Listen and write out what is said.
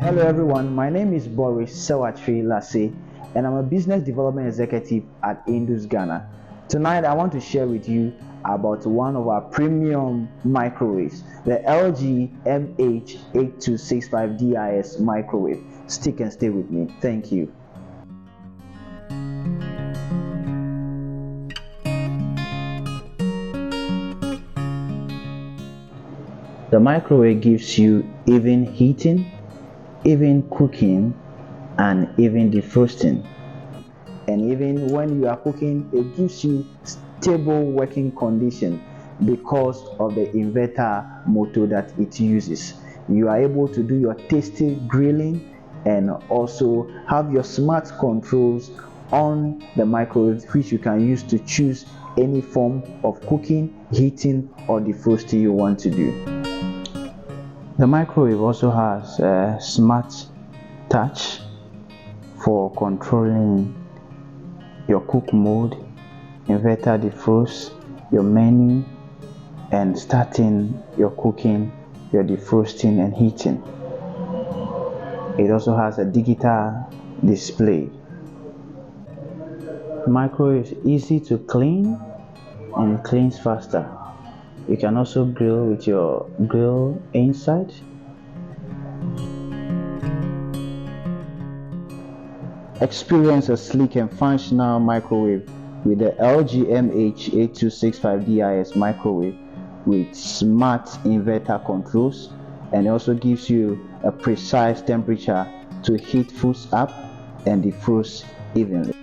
Hello everyone, my name is Boris Sewatri Lassie and I'm a business development executive at Indus Ghana. Tonight I want to share with you about one of our premium microwaves, the LG MH8265DIS microwave. Stick and stay with me. Thank you. The microwave gives you even heating, even cooking, and even defrosting. And even when you are cooking, it gives you stable working condition because of the inverter motor that it uses. You are able to do your tasty grilling and also have your smart controls on the microwave, which you can use to choose any form of cooking, heating, or defrosting you want to do. The microwave also has a smart touch for controlling your cook mode, inverter defrost, your menu, and starting your cooking, your defrosting and heating. It also has a digital display. The microwave is easy to clean and cleans faster. You can also grill with your grill inside. Experience a sleek and functional microwave with the LG MH8265DIS microwave with smart inverter controls, and it also gives you a precise temperature to heat foods up and defrost evenly.